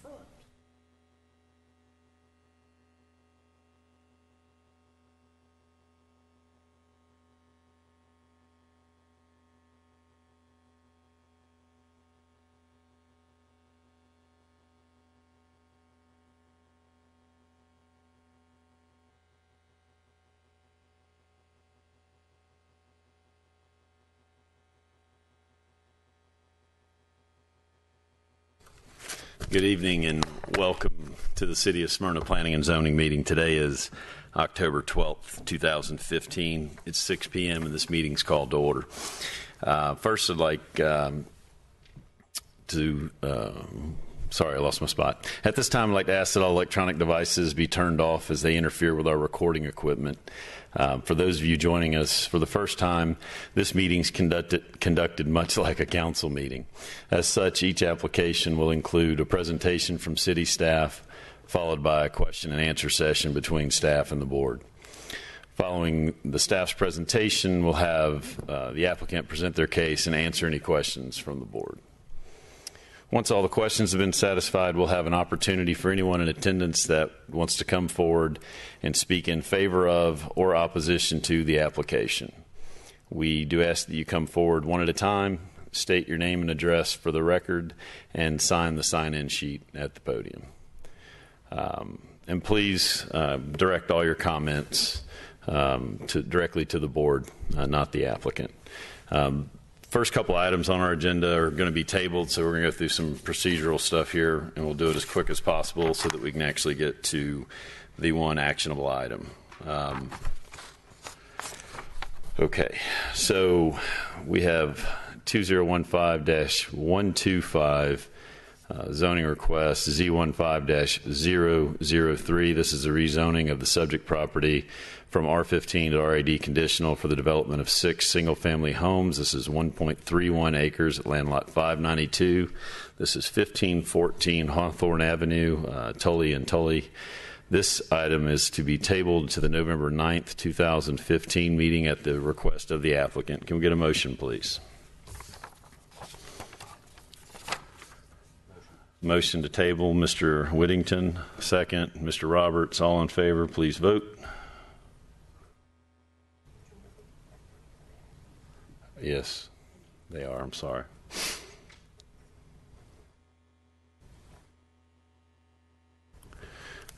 front. Good evening and welcome to the City of Smyrna Planning and Zoning meeting. Today is October 12th, 2015. It's 6 p.m. and this meeting's called to order. First, I'd like sorry, I lost my spot. At this time, I'd like to ask that all electronic devices be turned off as they interfere with our recording equipment. For those of you joining us for the first time, this meeting's conducted much like a council meeting. As such, each application will include a presentation from city staff, followed by a question and answer session between staff and the board. Following the staff's presentation, we'll have the applicant present their case and answer any questions from the board. Once all the questions have been satisfied, we'll have an opportunity for anyone in attendance that wants to come forward and speak in favor of or opposition to the application. We do ask that you come forward one at a time, state your name and address for the record, and sign the sign-in sheet at the podium. And please direct all your comments directly to the board, not the applicant. First couple items on our agenda are going to be tabled, so we're going to go through some procedural stuff here, and we'll do it as quick as possible so that we can actually get to the one actionable item. Okay, so we have 2015-125 zoning request Z15-003. This is a rezoning of the subject property from R15 to RAD conditional for the development of 6 single-family homes. This is 1.31 acres at land lot 592. This is 1514 Hawthorne Avenue, Tully and Tully. This item is to be tabled to the November 9th, 2015 meeting at the request of the applicant. Can we get a motion, please? Motion to table, Mr. Whittington. Second, Mr. Roberts. All in favor, please vote. Yes, they are. I'm sorry.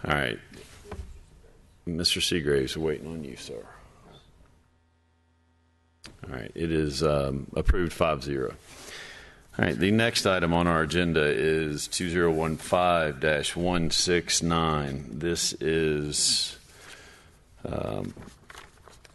All right. Mr. Seagraves, we're waiting on you, sir. All right. It is approved 5-0. All right. The next item on our agenda is 2015-169. This is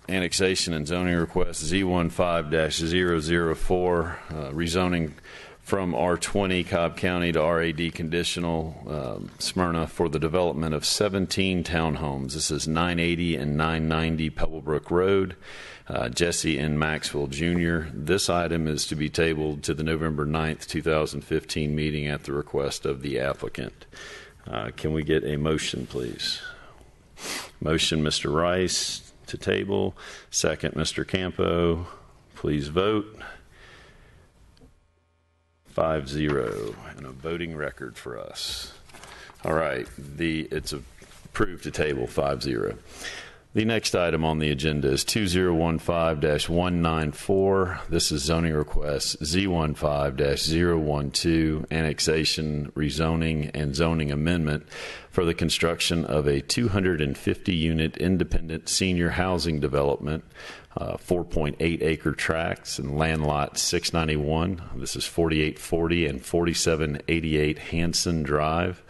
annexation and zoning request Z15-004, rezoning from R20 Cobb County to RAD conditional Smyrna for the development of 17 townhomes. This is 980 and 990 Pebblebrook Road. Jesse and Maxwell Jr. This item is to be tabled to the November 9th, 2015 meeting at the request of the applicant. Can we get a motion, please? Motion, Mr. Rice, to table. Second, Mr. Campo. Please vote. 5-0, and a voting record for us. All right, it's approved to table 5-0. The next item on the agenda is 2015-194. This is zoning request Z15-012, annexation, rezoning, and zoning amendment for the construction of a 250-unit independent senior housing development, 4.8 acre tracts and land lot 691. This is 4840 and 4788 Hanson Drive.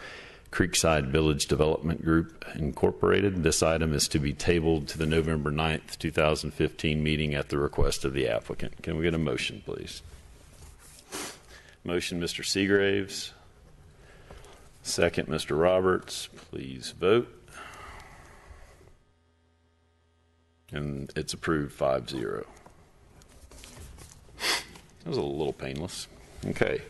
Creekside Village Development Group Incorporated. This item is to be tabled to the November 9th, 2015 meeting at the request of the applicant. Can we get a motion, please? Motion, Mr. Seagraves. Second, Mr. Roberts. Please vote. And it's approved 5-0. That was a little painless. Okay.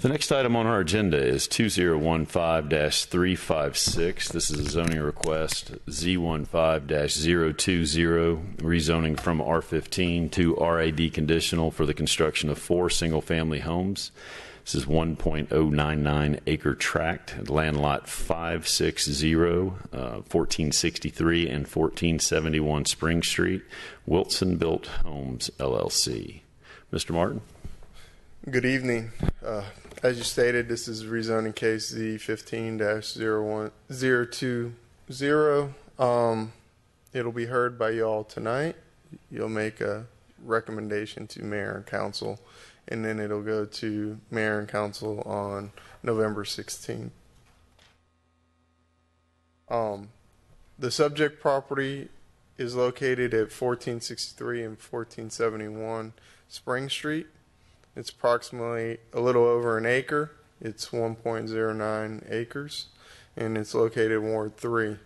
The next item on our agenda is 2015-356. This is a zoning request, Z15-020, rezoning from R15 to RAD conditional for the construction of 4 single-family homes. This is 1.099 acre tract, land lot 560, 1463 and 1471 Spring Street, Wilson Built Homes, LLC. Mr. Martin? Good evening. As you stated, this is rezoning case Z15-020. It'll be heard by you all tonight. You'll make a recommendation to mayor and council, and then it'll go to mayor and council on November 16th. The subject property is located at 1463 and 1471 Spring Street. It's approximately a little over an acre. It's 1.09 acres, and it's located in Ward 3.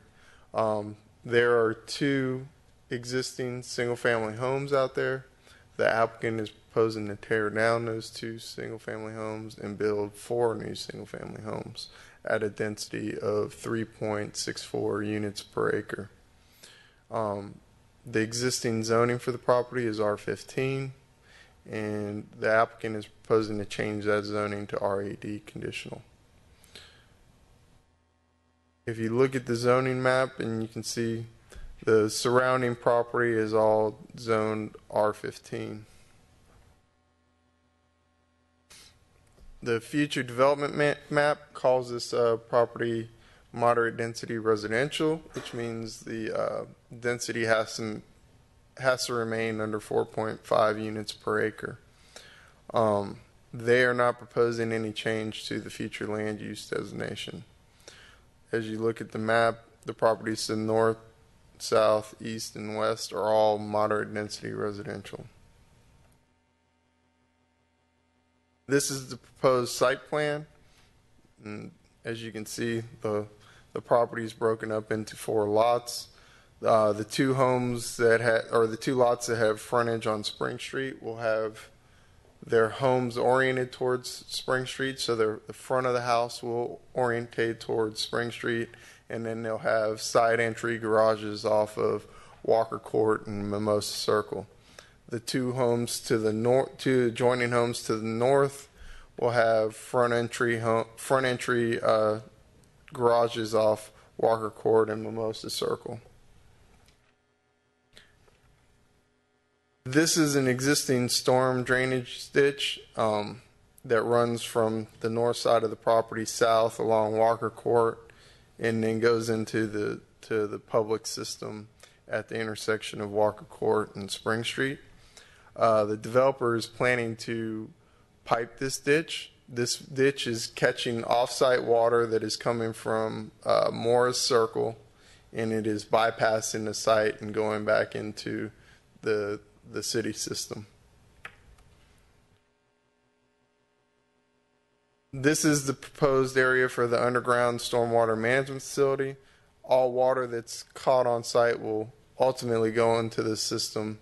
There are 2 existing single-family homes out there. The applicant is proposing to tear down those 2 single-family homes and build 4 new single-family homes at a density of 3.64 units per acre. The existing zoning for the property is R15. And the applicant is proposing to change that zoning to RAD conditional. If you look at the zoning map, and you can see the surrounding property is all zoned R15. The future development map calls this property moderate density residential, which means the density has to remain under 4.5 units per acre. They are not proposing any change to the future land use designation. As you look at the map, the properties to the north, south, east, and west are all moderate density residential. This is the proposed site plan. And as you can see, the property is broken up into 4 lots. The 2 homes that the 2 lots that have frontage on Spring Street will have their homes oriented towards Spring Street, so the front of the house will orientate towards Spring Street, and then they'll have side entry garages off of Walker Court and Mimosa Circle. The 2 homes to the north, 2 adjoining homes to the north, will have front entry garages off Walker Court and Mimosa Circle. This is an existing storm drainage ditch that runs from the north side of the property south along Walker Court, and then goes into the public system at the intersection of Walker Court and Spring Street. The developer is planning to pipe this ditch. This ditch is catching off-site water that is coming from Morris Circle, and it is bypassing the site and going back into the city system. This is the proposed area for the underground stormwater management facility. All water that's caught on site will ultimately go into the system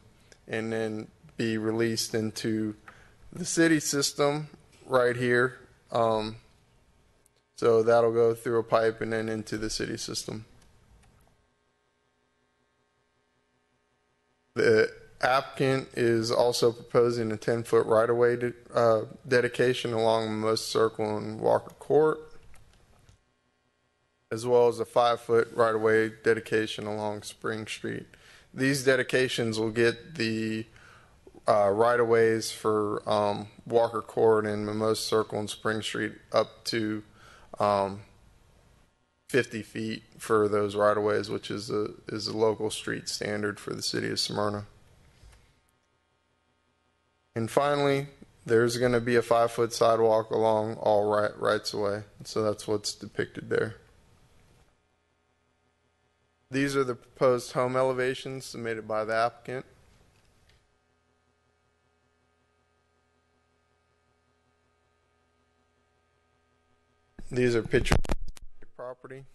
and then be released into the city system right here. So that'll go through a pipe and then into the city system. The applicant is also proposing a 10-foot right-of-way dedication along Mimosa Circle and Walker Court, as well as a 5-foot right-of-way dedication along Spring Street. These dedications will get the right-of-ways for Walker Court and Mimosa Circle and Spring Street up to 50 feet for those right-of-ways, which is a local street standard for the city of Smyrna. And finally, there's going to be a 5-foot sidewalk along all rights of way. So that's what's depicted there. These are the proposed home elevations submitted by the applicant. These are pictures of the property.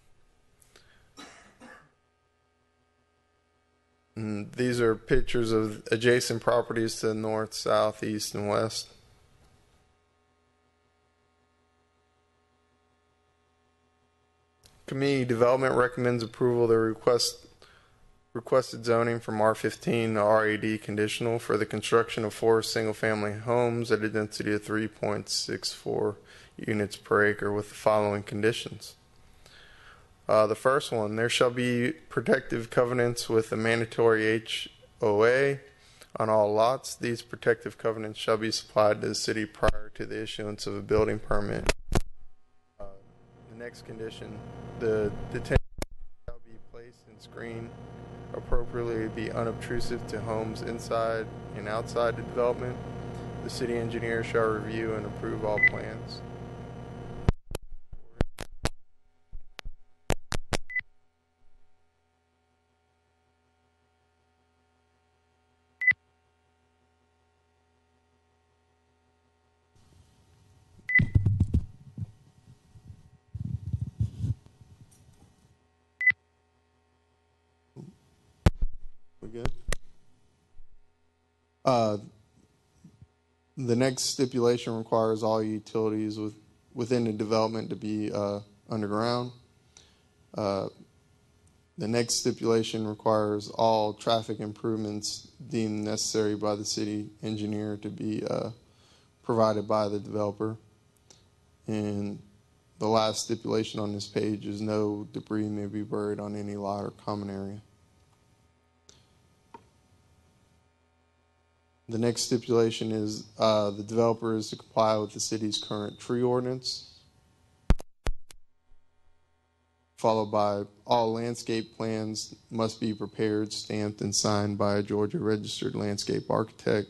And these are pictures of adjacent properties to the north, south, east, and west. Community Development recommends approval of the requested zoning from R15 to RAD conditional for the construction of 4 single-family homes at a density of 3.64 units per acre with the following conditions. The first one, there shall be protective covenants with a mandatory HOA on all lots. These protective covenants shall be supplied to the city prior to the issuance of a building permit. The next condition, the detention shall be placed and screened appropriately, be unobtrusive to homes inside and outside the development. The city engineer shall review and approve all plans. We good? The next stipulation requires all utilities within the development to be underground. The next stipulation requires all traffic improvements deemed necessary by the city engineer to be provided by the developer. And the last stipulation on this page is no debris may be buried on any lot or common area. The next stipulation is the developer is to comply with the city's current tree ordinance, followed by all landscape plans must be prepared, stamped, and signed by a Georgia registered landscape architect.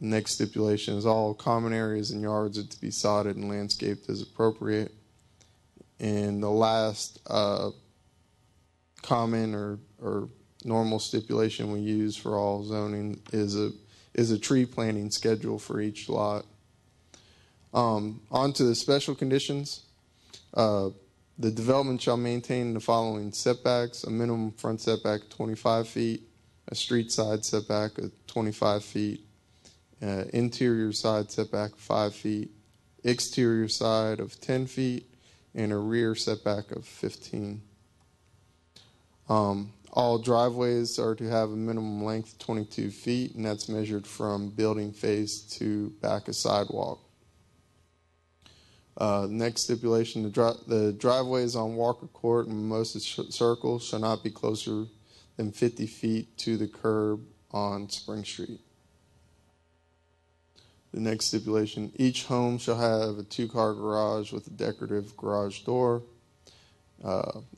The next stipulation is all common areas and yards are to be sodded and landscaped as appropriate. And the last common or normal stipulation we use for all zoning is a tree planting schedule for each lot. On to the special conditions. The development shall maintain the following setbacks: a minimum front setback of 25 feet, a street side setback of 25 feet, interior side setback of 5 feet, exterior side of 10 feet, and a rear setback of 15. All driveways are to have a minimum length of 22 feet, and that's measured from building face to back of sidewalk. Next stipulation, the driveways on Walker Court and Mimosa Circle shall not be closer than 50 feet to the curb on Spring Street. The next stipulation, each home shall have a 2-car garage with a decorative garage door.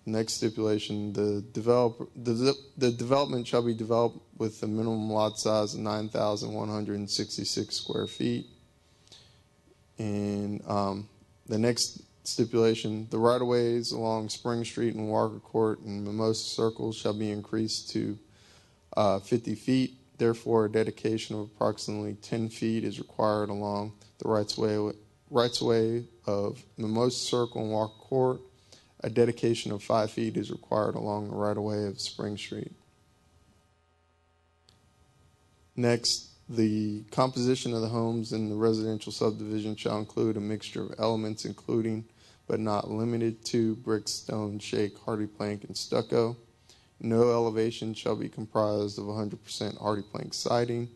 Next stipulation, the development shall be developed with a minimum lot size of 9,166 square feet. And the next stipulation, the right-of-ways along Spring Street and Walker Court and Mimosa Circle shall be increased to 50 feet. Therefore, a dedication of approximately 10 feet is required along the rights-of-way of Mimosa Circle and Walker Court. A dedication of 5 feet is required along the right-of-way of Spring Street. Next, the composition of the homes in the residential subdivision shall include a mixture of elements including, but not limited to, brick, stone, shake, hardy plank, and stucco. No elevation shall be comprised of 100% hardy plank siding.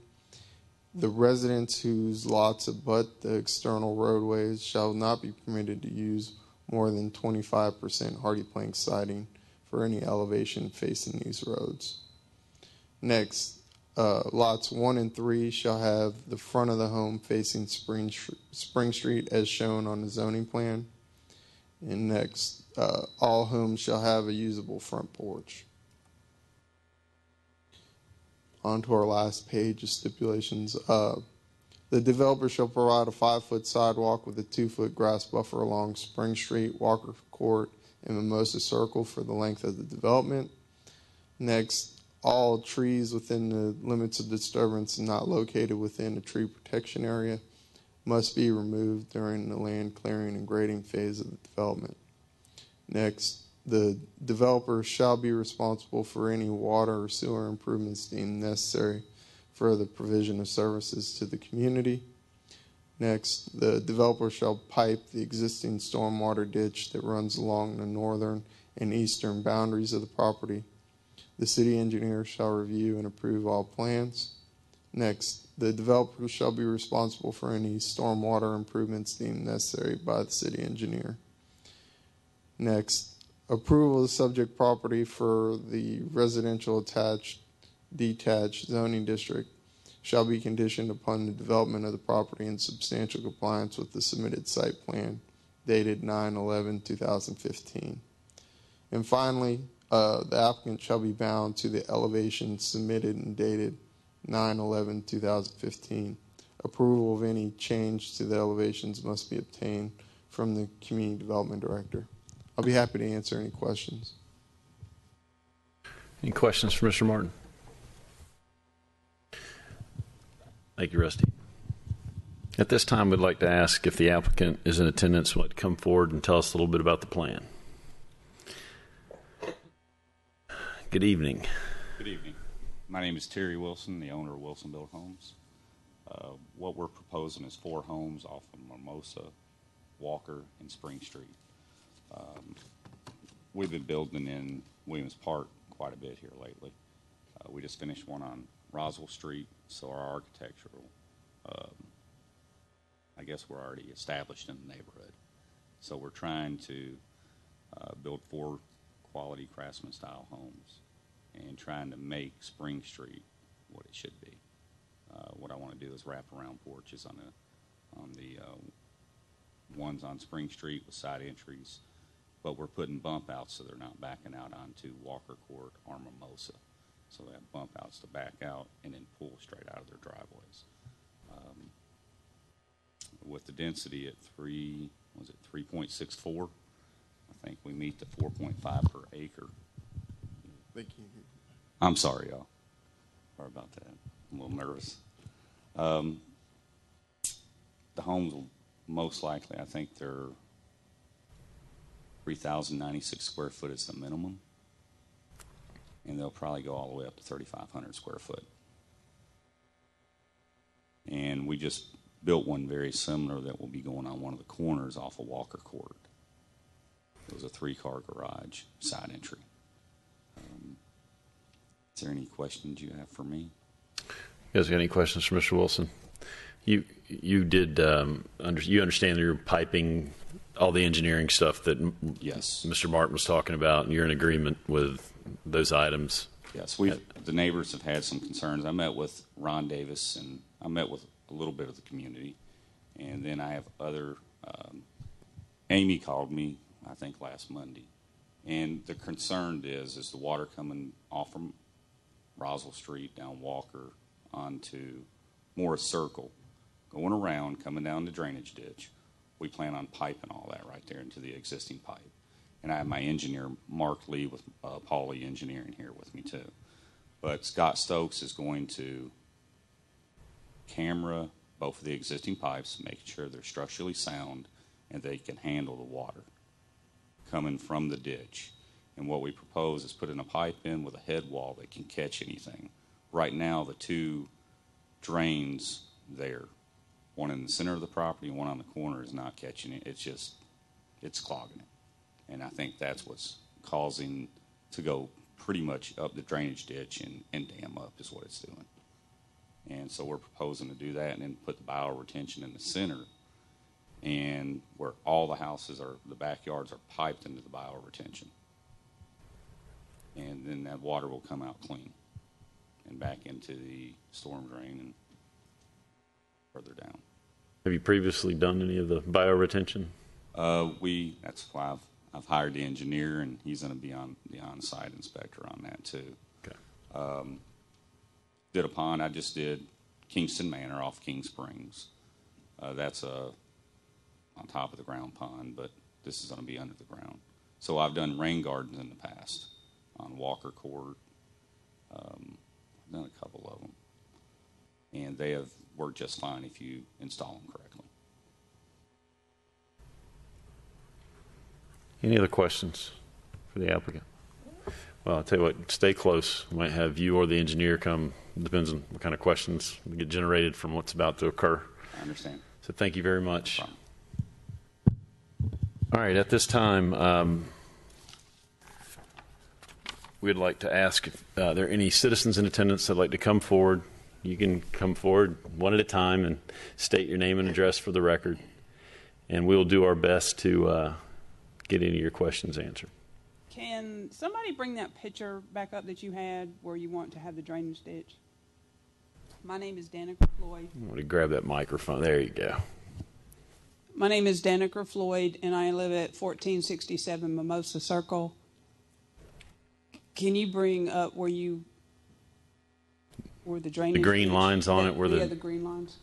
The residents whose lots abut the external roadways shall not be permitted to use more than 25% hardy plank siding for any elevation facing these roads. Next, lots 1 and 3 shall have the front of the home facing Spring Street as shown on the zoning plan. And next, all homes shall have a usable front porch. On to our last page of stipulations. The developer shall provide a 5-foot sidewalk with a 2-foot grass buffer along Spring Street, Walker Court, and Mimosa Circle for the length of the development. Next, all trees within the limits of disturbance not located within a tree protection area must be removed during the land clearing and grading phase of the development. Next, the developer shall be responsible for any water or sewer improvements deemed necessary for the provision of services to the community. Next, the developer shall pipe the existing stormwater ditch that runs along the northern and eastern boundaries of the property. The city engineer shall review and approve all plans. Next, the developer shall be responsible for any stormwater improvements deemed necessary by the city engineer. Next, approval of the subject property for the residential detached zoning district shall be conditioned upon the development of the property in substantial compliance with the submitted site plan dated 9/11/2015. And finally, the applicant shall be bound to the elevation submitted and dated 9/11/2015. Approval of any change to the elevations must be obtained from the community development director. I'll be happy to answer any questions. Any questions for Mr. Martin? Thank you, Rusty. At this time, we'd like to ask if the applicant is in attendance, would come forward and tell us a little bit about the plan. Good evening. Good evening. My name is Terry Wilson, the owner of Wilson Built Homes. What we're proposing is 4 homes off of Mimosa, Walker, and Spring Street. We've been building in Williams Park quite a bit here lately. We just finished one on Roswell Street, so our architectural, I guess we're already established in the neighborhood. So we're trying to build 4 quality craftsman style homes and trying to make Spring Street what it should be. What I want to do is wrap around porches on the ones on Spring Street with side entries, but we're putting bump outs so they're not backing out onto Walker Court or Mimosa. So they have bump outs to back out and then pull straight out of their driveways. With the density at 3.64, I think we meet the 4.5 per acre. Thank you. I'm sorry, y'all. Sorry about that. I'm a little nervous. The homes will most likely, I think they're 3,096 square foot is the minimum. And they'll probably go all the way up to 3,500 square foot. And we just built one very similar that will be going on one of the corners off of Walker Court. It was a 3-car garage, side entry. Is there any questions you have for me? You guys got any questions for Mr. Wilson? You did you understand that you're piping all the engineering stuff that Yes. Mr. Martin was talking about, and you're in agreement with those items? Yes, the neighbors have had some concerns. I met with Ron Davis, and I met with a little bit of the community. And then I have other, Amy called me, I think, last Monday. And the concern is the water coming off from Roswell Street down Walker onto Morris Circle, going around, coming down the drainage ditch. We plan on piping all that right there into the existing pipe. And I have my engineer, Mark Lee, with Pauly Engineering here with me too. But Scott Stokes is going to camera both of the existing pipes, making sure they're structurally sound and they can handle the water coming from the ditch. And what we propose is putting a pipe in with a head wall that can catch anything. Right now, the 2 drains there, one in the center of the property and one on the corner, is not catching it. It's clogging it. And I think that's what's causing to go pretty much up the drainage ditch and dam up is what it's doing. And so we're proposing to do that and then put the bioretention in the center, and where all the houses are, the backyards are piped into the bioretention. And then that water will come out clean and back into the storm drain and further down. Have you previously done any of the bioretention? That's why I've hired the engineer, and he's going to be on the on-site inspector on that too. Okay. Did a pond. I just did Kingston Manor off King Springs. That's on top of the ground pond, but this is going to be under the ground. So I've done rain gardens in the past on Walker Court. I've done a couple of them, and they have worked just fine if you install them correctly. Any other questions for the applicant? Well, I'll tell you what, stay close. We might have you or the engineer come. Depends on what kind of questions get generated from what's about to occur. I understand. So thank you very much. All right, at this time, we'd like to ask if there are any citizens in attendance that'd like to come forward. You can come forward one at a time and state your name and address for the record, and we'll do our best to get any of your questions answered. Can somebody bring that picture back up that you had where you want to have the drainage ditch? My name is Danica Floyd. I want to grab that microphone. There you go. My name is Danica Floyd, and I live at 1467 Mimosa Circle. Can you bring up where the drainage? The green ditch, lines on it, where the green lines.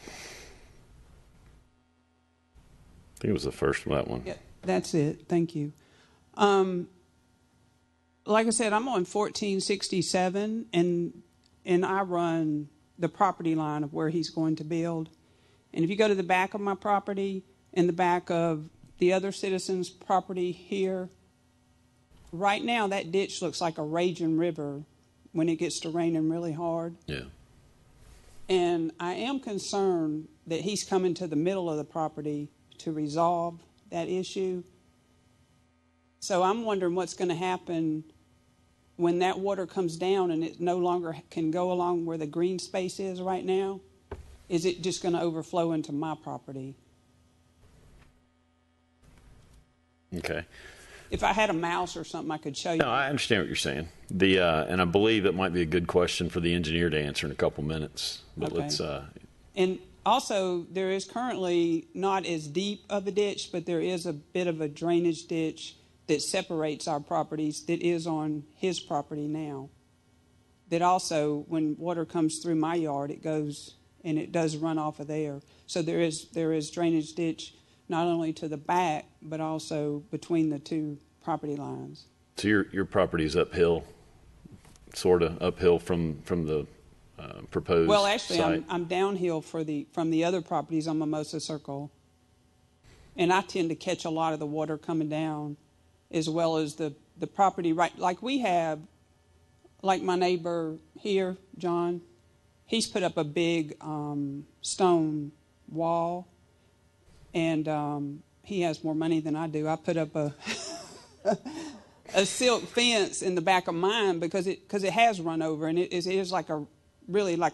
I think it was the first one, that one. Yeah, that's it. Thank you. Like I said, I'm on 1467, and I run the property line of where he's going to build. And if you go to the back of my property and the back of the other citizen's property here, right now that ditch looks like a raging river when it gets to raining really hard. Yeah. And I am concerned that he's coming to the middle of the property to resolve that issue. So I'm wondering what's going to happen when that water comes down and it no longer can go along where the green space is right now. Is it just going to overflow into my property? Okay. If I had a mouse or something, I could show you. No, I understand what you're saying. And I believe that might be a good question for the engineer to answer in a couple minutes. But Okay. let's. And also, there is currently not as deep of a ditch, but there is a bit of a drainage ditch that separates our properties that is on his property now. That also, when water comes through my yard, it goes and it does run off of there. So there is drainage ditch not only to the back, but also between the two property lines. So your property is uphill, sort of uphill from the proposed. Well, actually, site. I'm downhill from the other properties on Mimosa Circle, and I tend to catch a lot of the water coming down, as well as the property right, like we have, like my neighbor here, John. He's put up a big stone wall, and he has more money than I do. I put up a silk fence in the back of mine because it has run over, and it is like a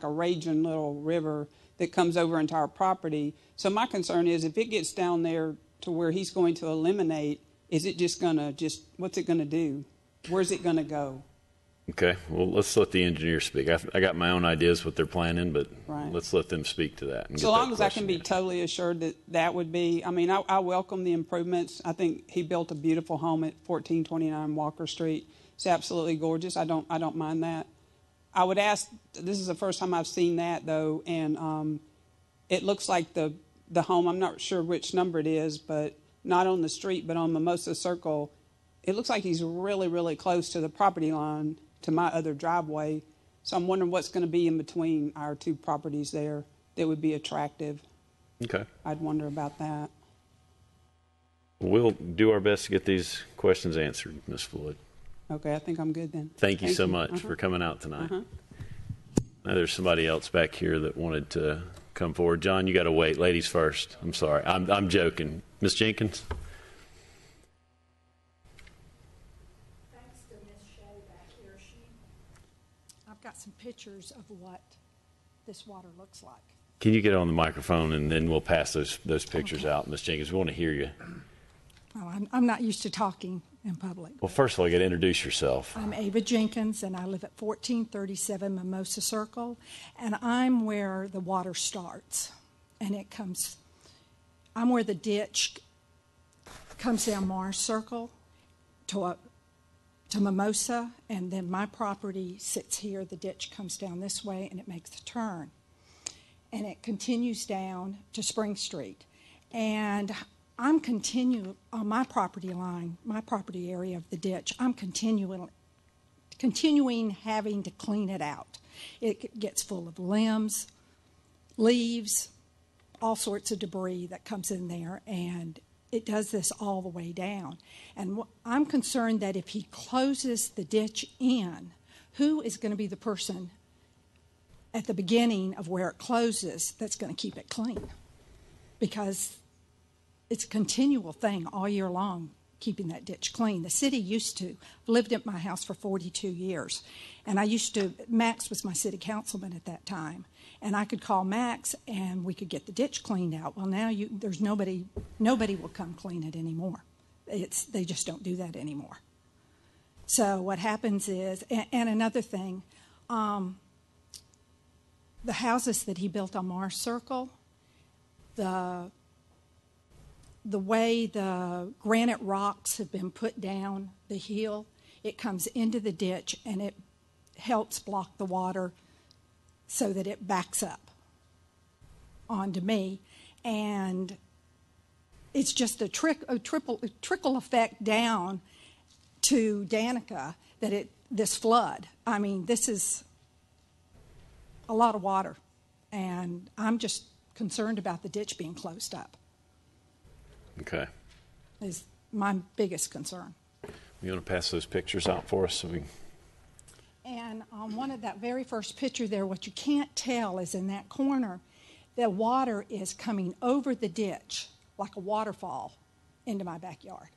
raging little river that comes over into our property. So my concern is if it gets down there to where he's going to eliminate, is it just going to what's it going to do? Where's it going to go? Okay. Well, let's let the engineer speak. I got my own ideas what they're planning, but Right. let's let them speak to that. And So get long that as I can be question totally assured that would be, I mean, I welcome the improvements. I think he built a beautiful home at 1429 Walker Street. It's absolutely gorgeous. I don't mind that. I would ask, this is the first time I've seen that though, and it looks like the home, I'm not sure which number it is, but not on the street, but on Mimosa Circle, it looks like he's really, really close to the property line to my other driveway. So I'm wondering what's going to be in between our two properties there that would be attractive. Okay. I'd wonder about that. We'll do our best to get these questions answered, Ms. Floyd. Okay, I think I'm good then. Thank you so much for coming out tonight. Now there's somebody else back here that wanted to come forward. John, you got to wait. Ladies first. I'm sorry. I'm joking. Ms. Jenkins? Thanks to Miss Shea back here. I've got some pictures of what this water looks like. Can you get on the microphone and then we'll pass those pictures out, Ms. Jenkins? We want to hear you. Oh, I'm not used to talking in public. Well, first of all, you got to introduce yourself. I'm Ava Jenkins, and I live at 1437 Mimosa Circle, and I'm where the water starts, and it comes. I'm where the ditch comes down Mars Circle to Mimosa, and then my property sits here. The ditch comes down this way, and it makes a turn, and it continues down to Spring Street, and I'm continuing on my property line, my property area of the ditch. I'm continuing having to clean it out. It gets full of limbs, leaves, all sorts of debris that comes in there, and it does this all the way down. And I'm concerned that if he closes the ditch in, who is going to be the person at the beginning of where it closes that's going to keep it clean, because it's a continual thing all year long, keeping that ditch clean. The city used to, lived at my house for 42 years, and Max was my city councilman at that time, and I could call Max and we could get the ditch cleaned out. Well, now there's nobody will come clean it anymore. They just don't do that anymore. So what happens is, and another thing, the houses that he built on Mars Circle, the way the granite rocks have been put down the hill, it comes into the ditch and it helps block the water so that it backs up onto me. And it's just a trickle effect down to Danica that this flood. I mean, this is a lot of water, and I'm just concerned about the ditch being closed up. Okay. Is my biggest concern. You want to pass those pictures out for us? And on one of that very first picture there, what you can't tell is in that corner, the water is coming over the ditch like a waterfall into my backyard.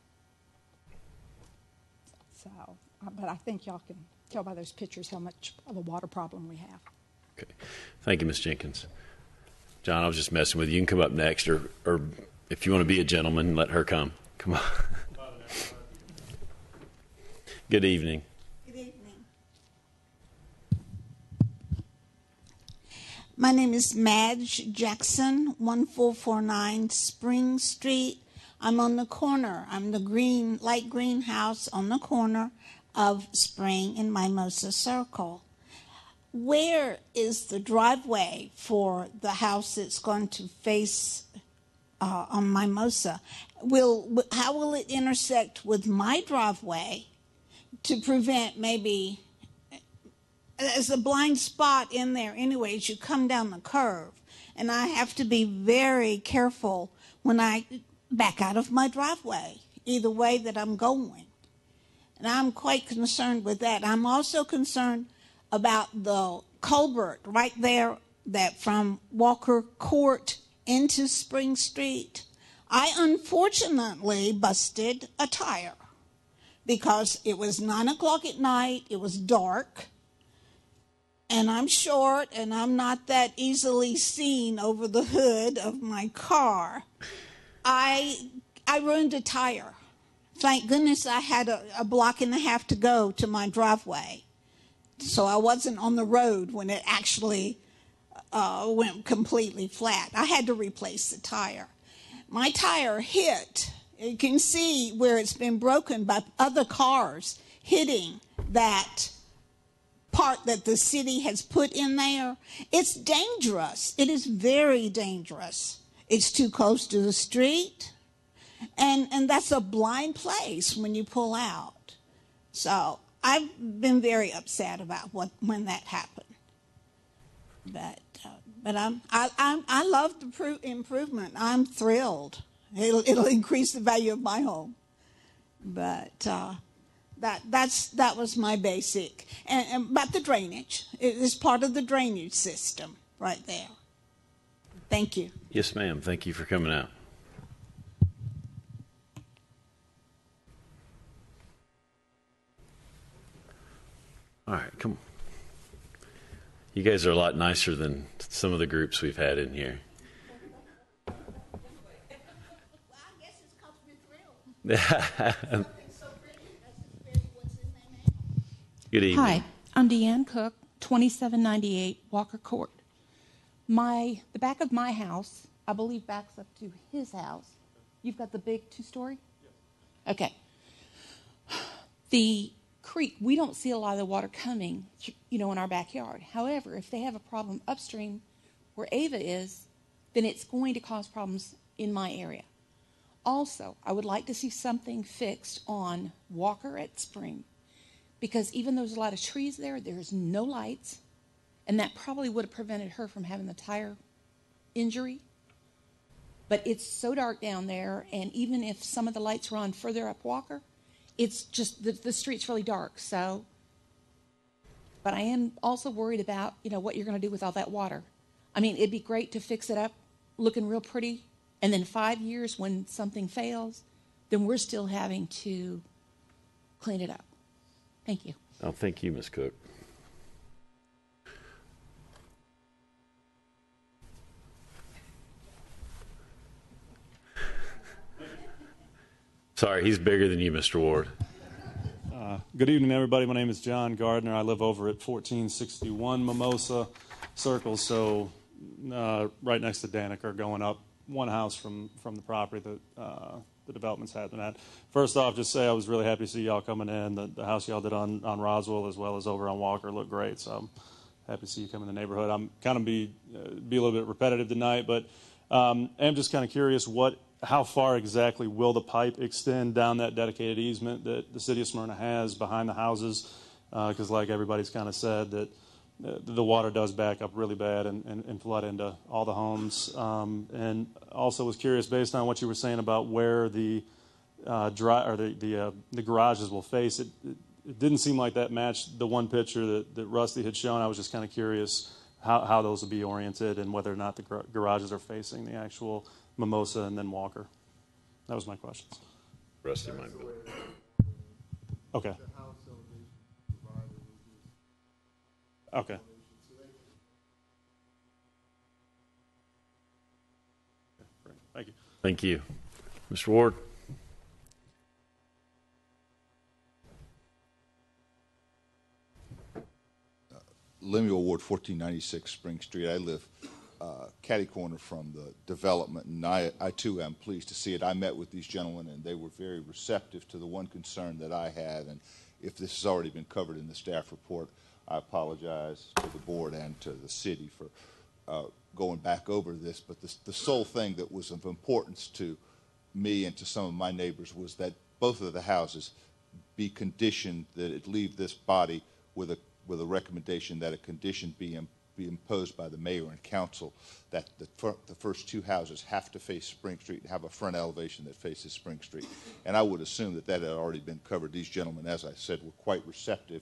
So, but I think y'all can tell by those pictures how much of a water problem we have. Okay. Thank you, Ms. Jenkins. John, I was just messing with you. You can come up next, or if you want to be a gentleman, let her come. Come on. Good evening. Good evening. My name is Madge Jackson, 1449 Spring Street. I'm on the corner. I'm the light green house on the corner of Spring and Mimosa Circle. Where is the driveway for the house that's going to face on Mimosa? How will it intersect with my driveway to prevent maybe, there's a blind spot in there anyway as you come down the curve, and I have to be very careful when I back out of my driveway, either way that I'm going. And I'm quite concerned with that. I'm also concerned about the culvert right there that from Walker Court into Spring Street. I unfortunately busted a tire because it was 9 o'clock at night, it was dark, and I'm short and I'm not that easily seen over the hood of my car. I ruined a tire. Thank goodness I had a block and a half to go to my driveway, so I wasn't on the road when it actually went completely flat. I had to replace the tire. My tire hit. You can see where it's been broken by other cars hitting that part that the city has put in there. It's dangerous. It is very dangerous. It's too close to the street. And that's a blind place when you pull out. So I've been very upset about when that happened. But I love the improvement. I'm thrilled. It'll increase the value of my home. But that was my basic. And about the drainage, it is part of the drainage system right there. Thank you. Yes, ma'am. Thank you for coming out. All right, come on. You guys are a lot nicer than some of the groups we've had in here. Well, I guess it's because we're thrilled. Something so pretty. That's what's in there now. Good evening. Hi, I'm Deanne Cook, 2798 Walker Court. The back of my house, I believe, backs up to his house. You've got the big two-story? Yes. Okay. The creek, we don't see a lot of the water coming, in our backyard. However, if they have a problem upstream where Ava is, then it's going to cause problems in my area. Also, I would like to see something fixed on Walker at Spring, because even though there's a lot of trees there, there's no lights, and that probably would have prevented her from having the tire injury. But it's so dark down there, and even if some of the lights were on further up Walker, it's just the street's really dark. So but I am also worried about, what you're going to do with all that water. I mean, it'd be great to fix it up, looking real pretty, and then 5 years when something fails, then we're still having to clean it up. Thank you. Oh, thank you, Ms. Cook. Sorry, he's bigger than you, Mr. Ward. Good evening, everybody. My name is John Gardner. I live over at 1461 Mimosa Circle, so right next to Danica, going up one house from the property that the development's happening at. First off, just say I was really happy to see y'all coming in. The house y'all did on Roswell as well as over on Walker looked great, so I'm happy to see you come in the neighborhood. I'm kind of be a little bit repetitive tonight, but I'm just kind of curious how far exactly will the pipe extend down that dedicated easement that the city of Smyrna has behind the houses? Because like everybody's kind of said, that the water does back up really bad and flood into all the homes. And also was curious, based on what you were saying about where the garages will face, it didn't seem like that matched the one picture that Rusty had shown. I was just kind of curious how those will be oriented and whether or not the garages are facing the actual Mimosa and then Walker. That was my questions. Rusty might be. Okay. Okay. Thank you. Thank you. Mr. Ward? Lemuel Ward, 1496 Spring Street. I live catty corner from the development, and I too am pleased to see it. I met with these gentlemen, and they were very receptive to the one concern that I had, and if this has already been covered in the staff report, I apologize to the board and to the city for going back over this, but the sole thing that was of importance to me and to some of my neighbors was that both of the houses be conditioned, that it leave this body with a recommendation that a condition be imposed by the mayor and council that the first two houses have to face Spring Street and have a front elevation that faces Spring Street. And I would assume that had already been covered. These gentlemen, as I said, were quite receptive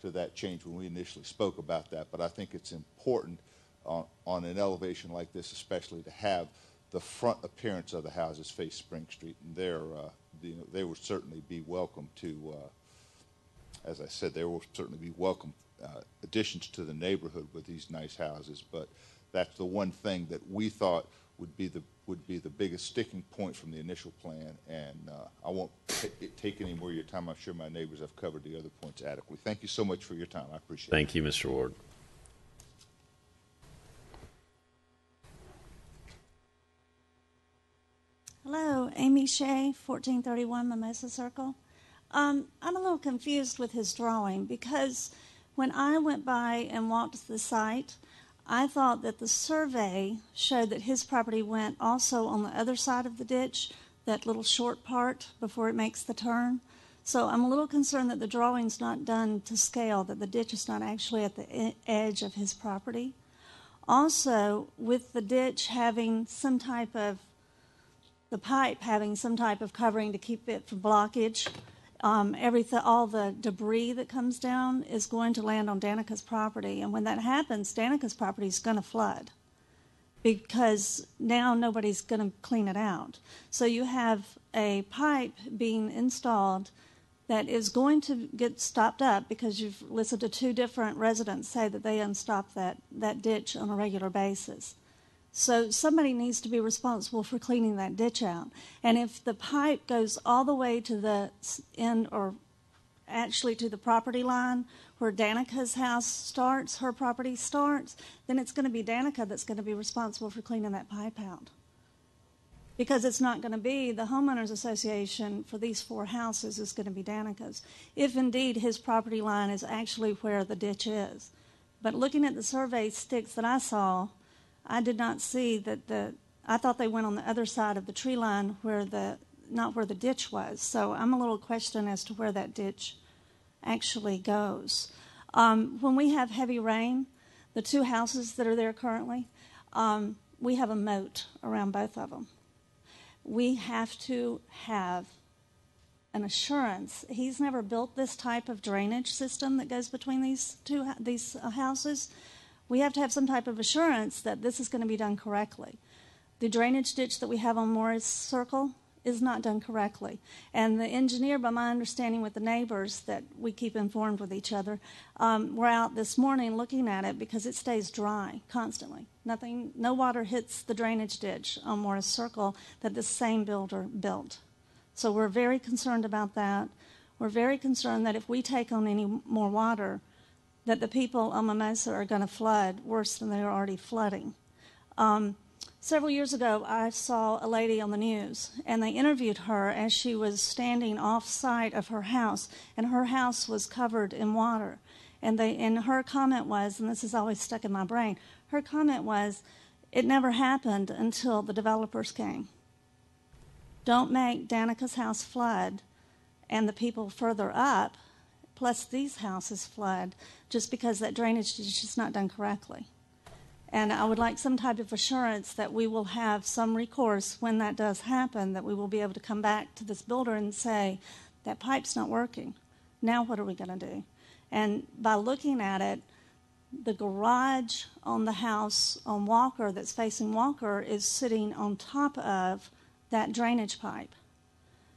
to that change when we initially spoke about that. But I think it's important on an elevation like this, especially to have the front appearance of the houses face Spring Street. And they would certainly be welcome to, as I said, there will certainly be welcome additions to the neighborhood with these nice houses, but that's the one thing that we thought would be the biggest sticking point from the initial plan, and I won't take any more of your time. I'm sure my neighbors have covered the other points adequately. Thank you so much for your time. I appreciate it. Thank you, Mr. Ward. Hello, Amy Shea, 1431 Mimosa Circle. I'm a little confused with his drawing because when I went by and walked the site, I thought that the survey showed that his property went also on the other side of the ditch, that little short part before it makes the turn. So I'm a little concerned that the drawing's not done to scale, that the ditch is not actually at the edge of his property. Also, with the ditch having some type of, the pipe having some type of covering to keep it from blockage, all the debris that comes down is going to land on Danica's property. And when that happens, Danica's property is going to flood because now nobody's going to clean it out. So you have a pipe being installed that is going to get stopped up because you've listened to two different residents say that they unstop that ditch on a regular basis. So somebody needs to be responsible for cleaning that ditch out. And if the pipe goes all the way to the end, or actually to the property line where Danica's house starts, her property starts, then it's going to be Danica that's going to be responsible for cleaning that pipe out. Because it's not going to be the homeowners association for these four houses, is going to be Danica's, if indeed his property line is actually where the ditch is. But looking at the survey sticks that I saw, I did not see that I thought they went on the other side of the tree line not where the ditch was. So I'm a little questioned as to where that ditch actually goes. When we have heavy rain, the two houses that are there currently, we have a moat around both of them. We have to have an assurance. He's never built this type of drainage system that goes between these houses. We have to have some type of assurance that this is going to be done correctly. The drainage ditch that we have on Morris Circle is not done correctly. And the engineer, by my understanding with the neighbors that we keep informed with each other, we're out this morning looking at it because it stays dry constantly. No water hits the drainage ditch on Morris Circle that this same builder built. So we're very concerned about that. We're very concerned that if we take on any more water, that the people on Mimosa are going to flood worse than they're already flooding. Several years ago, I saw a lady on the news, and they interviewed her as she was standing off-site of her house, and her house was covered in water. And her comment was, and this has always stuck in my brain, her comment was, it never happened until the developers came. Don't make Danica's house flood and the people further up, plus these houses flood, just because that drainage is just not done correctly. And I would like some type of assurance that we will have some recourse when that does happen, that we will be able to come back to this builder and say, that pipe's not working. Now what are we going to do? And by looking at it, the garage on the house on Walker that's facing Walker is sitting on top of that drainage pipe.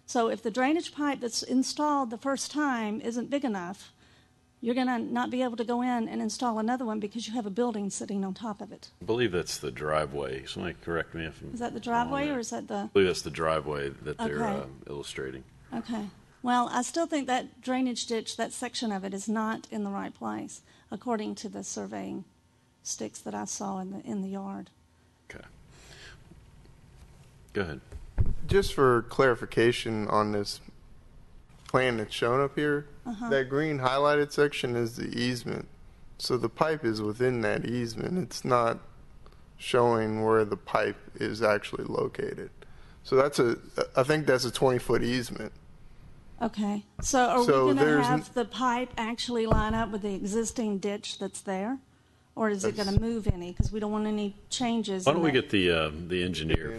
So if the drainage pipe that's installed the first time isn't big enough, you're going to not be able to go in and install another one because you have a building sitting on top of it. I believe that's the driveway. Somebody correct me if I'm Is that the driveway or is that the... I believe that's the driveway that they're Okay. illustrating. Okay. Well, I still think that drainage ditch, that section of it, is not in the right place, according to the surveying sticks that I saw in the yard. Okay. Go ahead. Just for clarification on this plan that's shown up here, that green highlighted section is the easement. So the pipe is within that easement. It's not showing where the pipe is actually located. So I think that's a 20-foot easement. Okay. So are we So going to there's have the pipe actually line up with the existing ditch that's there? Or is it going to move any? Because we don't want any changes. Why don't we in that. get the engineer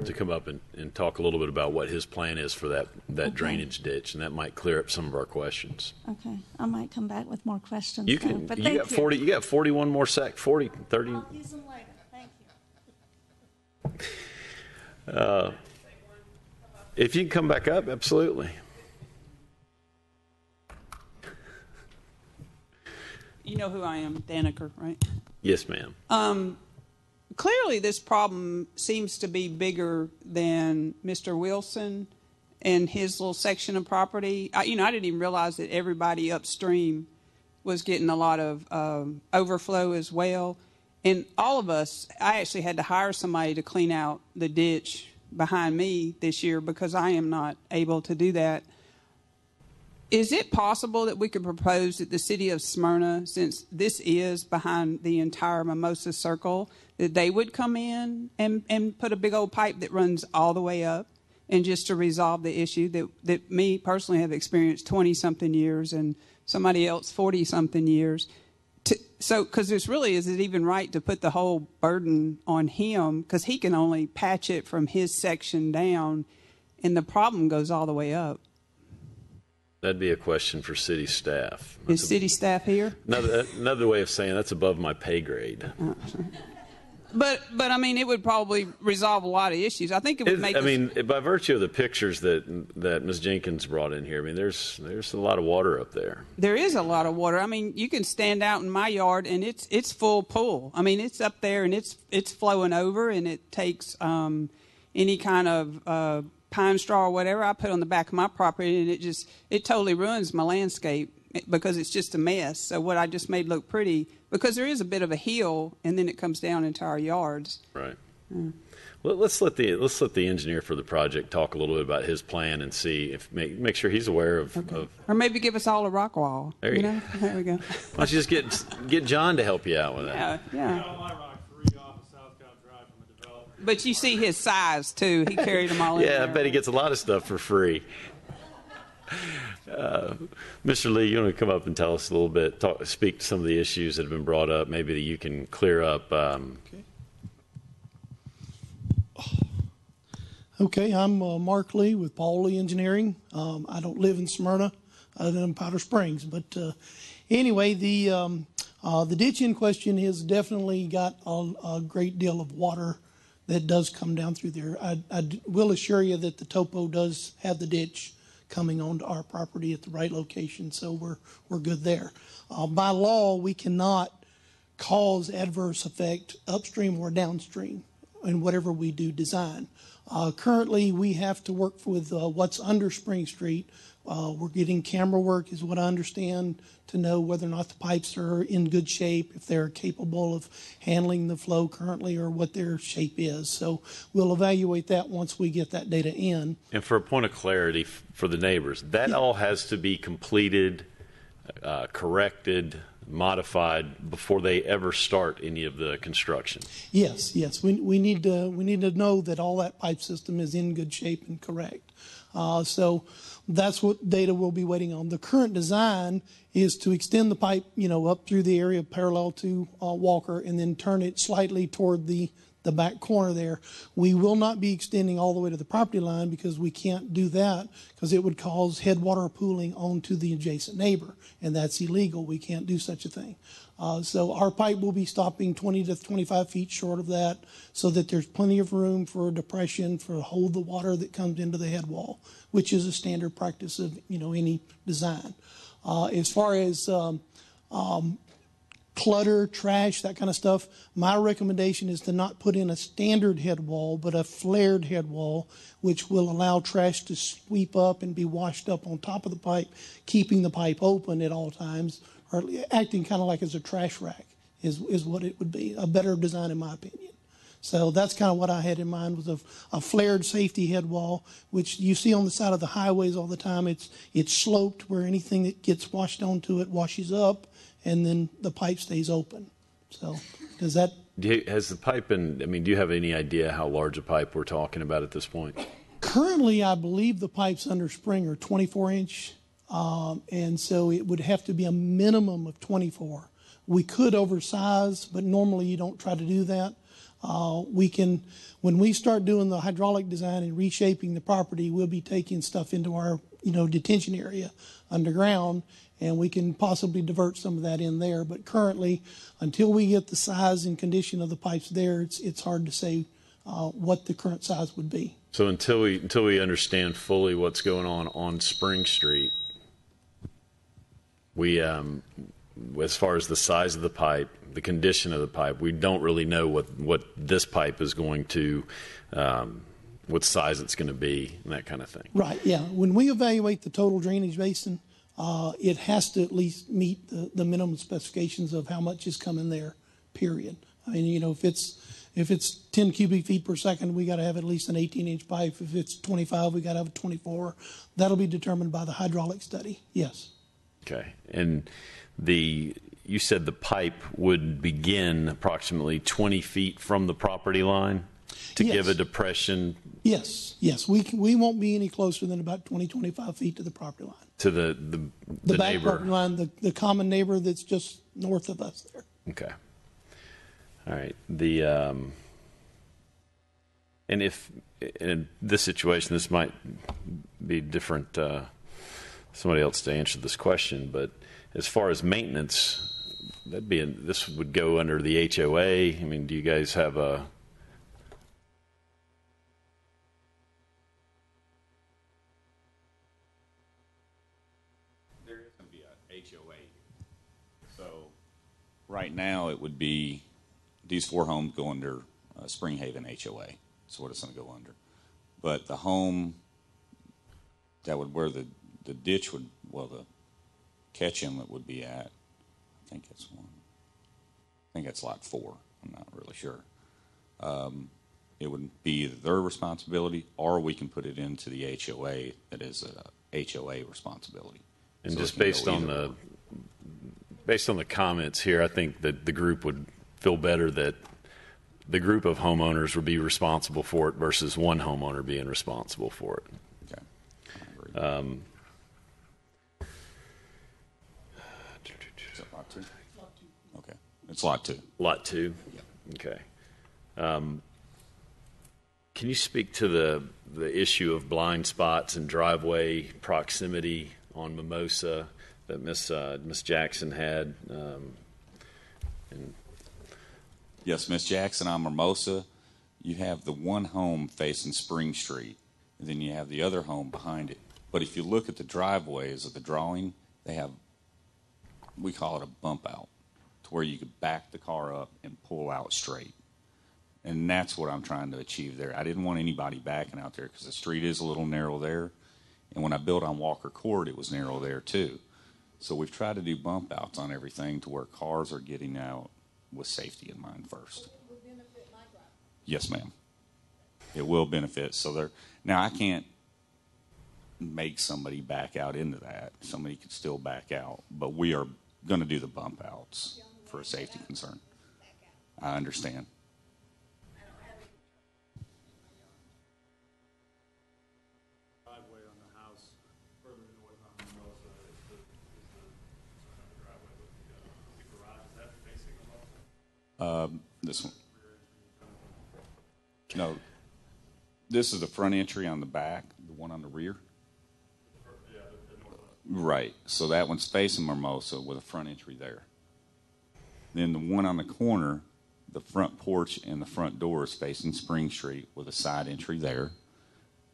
to come up and talk a little bit about what his plan is for that drainage ditch, and that might clear up some of our questions. Okay. I might come back with more questions. You though, can. but You thank got 40. You got 41 more 30. I'll use them later. Thank you. If you can come back up, absolutely. You know who I am, Daneker, right? Yes, ma'am. Clearly, this problem seems to be bigger than Mr. Wilson and his little section of property. I didn't even realize that everybody upstream was getting a lot of overflow as well. And all of us, I actually had to hire somebody to clean out the ditch behind me this year because I am not able to do that. Is it possible that we could propose that the city of Smyrna, since this is behind the entire Mimosa Circle, that they would come in and put a big old pipe that runs all the way up, and just to resolve the issue that me personally have experienced 20-something years and somebody else 40-something years? So, because is it even right to put the whole burden on him? Because he can only patch it from his section down, and the problem goes all the way up. That'd be a question for city staff. Is city staff here? Another way of saying that's above my pay grade. But I mean, it would probably resolve a lot of issues. I think it would make. By virtue of the pictures that Ms. Jenkins brought in here, there's a lot of water up there. There is a lot of water. I mean, you can stand out in my yard and it's full pool. I mean, it's up there and it's flowing over, and it takes any kind of pine straw or whatever I put on the back of my property, and it totally ruins my landscape because it's just a mess. So what I just made look pretty, because there is a bit of a hill, and then it comes down into our yards. Right. Well, let's let the engineer for the project talk a little bit about his plan and see if make sure he's aware of. Okay. Or maybe give us all a rock wall. There you go. There we go. Why don't you just get John to help you out with that? Yeah. But you see his size, too. He carried them all in there. I bet he gets a lot of stuff for free. Mr. Lee, you want to come up and tell us a little bit, speak to some of the issues that have been brought up, maybe that you can clear up. Okay, I'm Mark Lee with Paul Lee Engineering. I don't live in Smyrna, other than Powder Springs. But anyway, the ditch in question has definitely got a great deal of water that does come down through there. I will assure you that the topo does have the ditch coming onto our property at the right location, so we're good there. By law, we cannot cause adverse effect upstream or downstream in whatever we do design. Currently, we have to work with what's under Spring Street. We're getting camera work, is what I understand, to know whether or not the pipes are in good shape, if they're capable of handling the flow currently, or what their shape is. So we'll evaluate that once we get that data in. And for a point of clarity for the neighbors, that all has to be completed, corrected, modified before they ever start any of the construction. Yes. We need to know that all that pipe system is in good shape and correct. So that's what data we'll be waiting on. The current design is to extend the pipe, up through the area parallel to Walker, and then turn it slightly toward the back corner there. We will not be extending all the way to the property line, because we can't do that, because it would cause headwater pooling onto the adjacent neighbor, and that's illegal. We can't do such a thing. So our pipe will be stopping 20 to 25 feet short of that, so that there's plenty of room for depression to hold the water that comes into the head wall, which is a standard practice of any design. As far as clutter, trash, that kind of stuff, my recommendation is to not put in a standard head wall, but a flared head wall, which will allow trash to sweep up and be washed up on top of the pipe, keeping the pipe open at all times, or acting kind of like as a trash rack is what it would be. A better design, in my opinion. So that's kind of what I had in mind, was a flared safety head wall, which you see on the side of the highways all the time. It's sloped, where anything that gets washed onto it washes up, and then the pipe stays open. So does that... Has the pipe been, do you have any idea how large a pipe we're talking about at this point? Currently, I believe the pipes under Spring are 24-inch, and so it would have to be a minimum of 24. We could oversize, but normally you don't try to do that. When we start doing the hydraulic design and reshaping the property, we'll be taking stuff into our, detention area underground, and we can possibly divert some of that in there. But currently, until we get the size and condition of the pipes there, it's hard to say what the current size would be. So until we understand fully what's going on Spring Street, we, as far as the size of the pipe, the condition of the pipe, we don't really know what this pipe is going to, what size it's going to be, and that kind of thing. Right, yeah. When we evaluate the total drainage basin, it has to at least meet the minimum specifications of how much is coming there, period. If it's 10 cubic feet per second, we got to have at least an 18-inch pipe. If it's 25, we got to have a 24. That'll be determined by the hydraulic study, yes. Okay, and you said the pipe would begin approximately 20 feet from the property line to give a depression? Yes. We won't be any closer than about 20, 25 feet to the property line. To the back neighbor. property line, the common neighbor that's just north of us there. Okay. All right. And if in this situation, this might be different, somebody else to answer this question, but as far as maintenance, this would go under the HOA. Do you guys have a... There is going to be a HOA. So right now it would be, these 4 homes go under Spring Haven HOA. That's what it's going to go under. But the home that would, where the ditch would, the catch inlet would be at, I think that's lot 4. I'm not really sure. It would be their responsibility, or we can put it into the HOA that is a HOA responsibility. And So just it can based go on either the comments here, I think that the group would feel better that the group of homeowners would be responsible for it versus one homeowner being responsible for it. Okay. I agree. Is that lot 2? Okay. It's lot 2. Lot 2? Yep. Okay. Can you speak to the issue of blind spots and driveway proximity on Mimosa that Miss Jackson had? Yes, Miss Jackson on Mimosa, you have the one home facing Spring Street, and then you have the other home behind it. But if you look at the driveways of the drawing, they have, we call it a bump out, to where you could back the car up and pull out straight. And that's what I'm trying to achieve there. I didn't want anybody backing out there because the street is a little narrow there. And when I built on Walker Court, it was narrow there too. So we've tried to do bump outs on everything to where cars are getting out with safety in mind first. It will benefit my driver. Yes, ma'am. It will benefit. So there. Now I can't make somebody back out into that. Somebody could still back out, but we are going to do the bump outs for a safety concern. I understand. This one. No, this is the front entry on the back, the one on the rear. Right, so that one's facing Mimosa with a front entry there. Then the one on the corner, the front porch and the front door is facing Spring Street with a side entry there.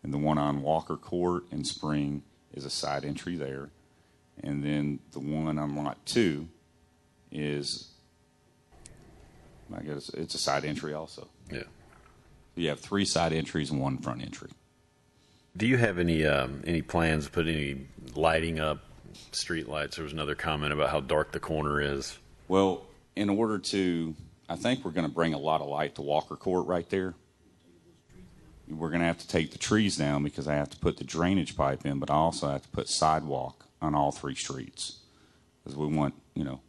And the one on Walker Court and Spring is a side entry there. And then the one on Lot 2 is, I guess it's a side entry also. Yeah. You have 3 side entries and 1 front entry. Do you have any plans to put any lighting up, street lights? There was another comment about how dark the corner is. Well, in order to, I think we're going to bring a lot of light to Walker Court right there. We're going to have to take the trees down because I have to put the drainage pipe in, but I also have to put sidewalk on all 3 streets. Because we want, you know,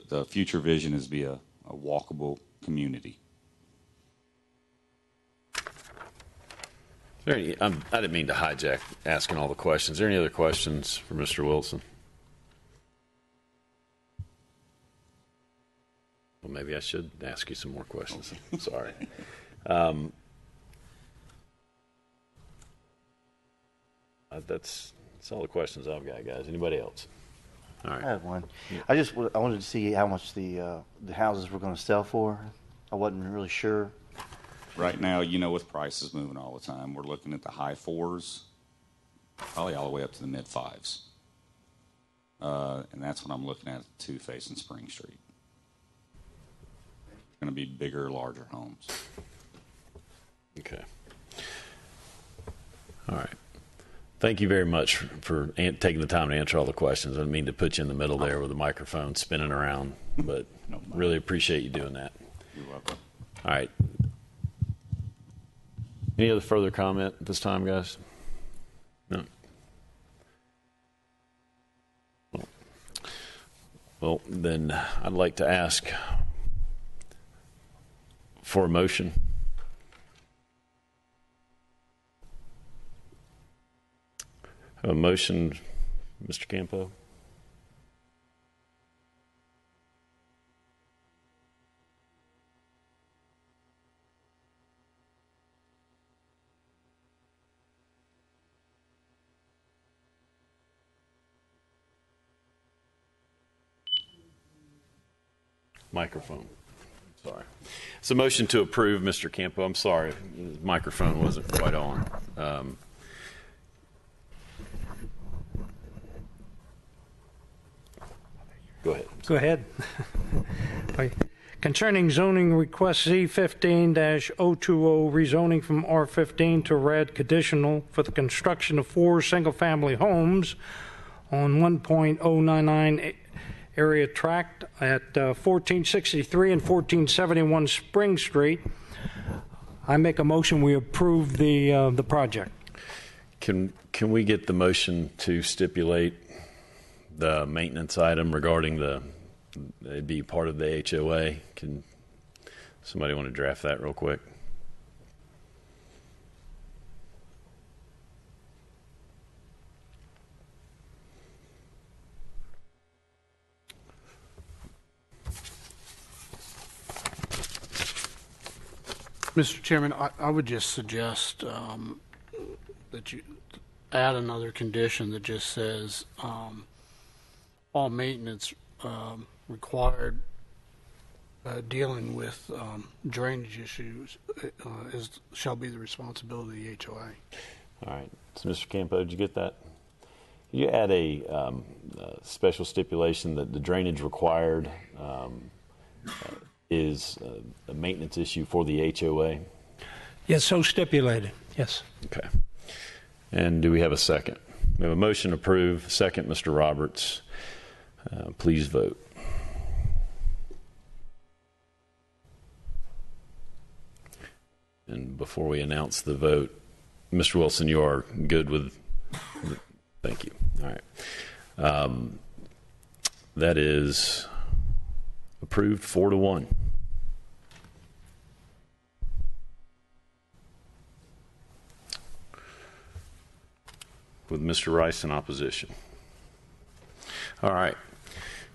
the future vision is to be a walkable community. I didn't mean to hijack asking all the questions. Is there any other questions for Mr. Wilson? Well, maybe I should ask you some more questions. Sorry. That's all the questions I've got, guys. Anybody else? All right. I have one. Yeah. I wanted to see how much the houses were going to sell for. I wasn't really sure. Right now, you know, with prices moving all the time, we're looking at the high 4s, probably all the way up to the mid 5s. And that's what I'm looking at 2 facing Spring Street. It's going to be bigger, larger homes. Okay. All right. Thank you very much for taking the time to answer all the questions. I didn't mean to put you in the middle there with the microphone spinning around, but really appreciate you doing that. You're welcome. All right. Any other further comment at this time, guys? No. Well, then I'd like to ask for a motion. A motion, Mr. Campo? Microphone. Sorry. It's a motion to approve, Mr. Campo. I'm sorry. The microphone wasn't quite on. Go ahead. Go ahead. Concerning zoning request Z15-020, rezoning from R15 to red conditional for the construction of 4 single-family homes on 1.099 area tract at 1463 and 1471 Spring Street. I make a motion we approve the project. Can we get the motion to stipulate the maintenance item regarding it'd be part of the HOA? Can somebody want to draft that real quick? Mr. Chairman, I would just suggest that you add another condition that just says all maintenance required dealing with drainage issues shall be the responsibility of the HOA. All right. So, Mr. Campo, did you get that? You add a special stipulation that the drainage required is a maintenance issue for the HOA? Yes, so stipulated. Yes. Okay. And do we have a second? We have a motion to approve. Second, Mr. Roberts. Please vote. And before we announce the vote, Mr. Wilson, you are good with. Thank you. All right. That is approved 4-1. With Mr. Rice in opposition. All right.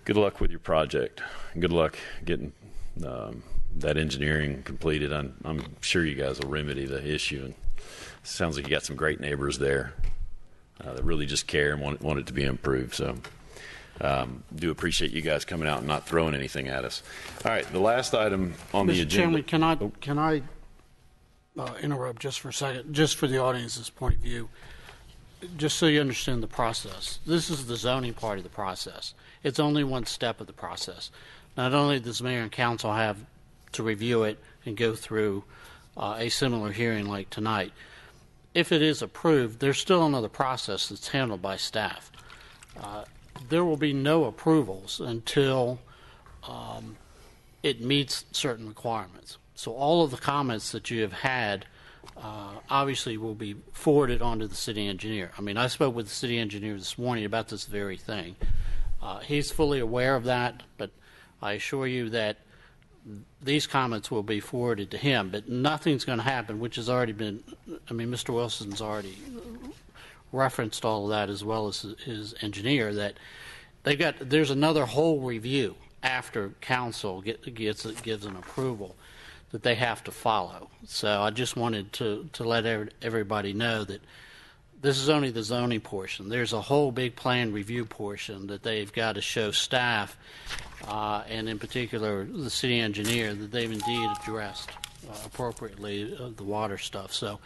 Good luck with your project. Good luck getting that engineering completed. I'm sure you guys will remedy the issue. And it sounds like you got some great neighbors there that really just care and want it to be improved. So do appreciate you guys coming out and not throwing anything at us. All right, the last item on the agenda. Mr. Chairman, can I interrupt just for a second, just for the audience's point of view, just so you understand the process. This is the zoning part of the process. It's only one step of the process. Not only does mayor and council have to review it and go through a similar hearing like tonight, if it is approved, there's still another process that's handled by staff. There will be no approvals until it meets certain requirements. So all of the comments that you have had obviously will be forwarded on to the city engineer. I mean, I spoke with the city engineer this morning about this very thing. He's fully aware of that, but I assure you that these comments will be forwarded to him, but nothing's going to happen, which has already been, I mean, Mr. Wilson's already referenced all of that, as well as his engineer, that there's another whole review after council gives an approval that they have to follow. So I just wanted to let everybody know that this is only the zoning portion. There's a whole big plan review portion that they've got to show staff, and in particular the city engineer, that they've indeed addressed appropriately the water stuff. So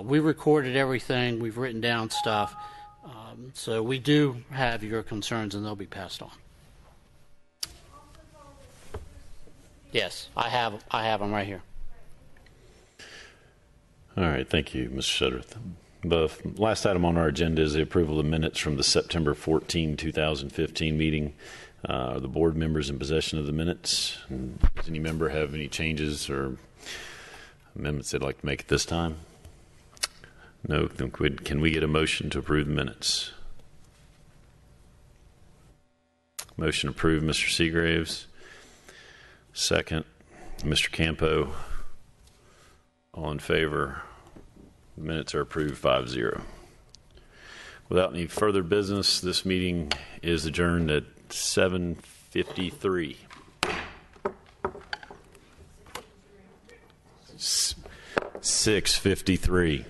we recorded everything. We've written down stuff. So we do have your concerns, and they'll be passed on. Yes, I have them right here. All right, thank you, Mr. Shudderth. The last item on our agenda is the approval of minutes from the September 14, 2015 meeting. Are the board members in possession of the minutes? And does any member have any changes or amendments they'd like to make at this time? No. Then can we get a motion to approve the minutes? Motion approved, Mr. Seagraves. Second, Mr. Campo. All in favor? The minutes are approved 5-0. Without any further business, this meeting is adjourned at 7:53. 6:53.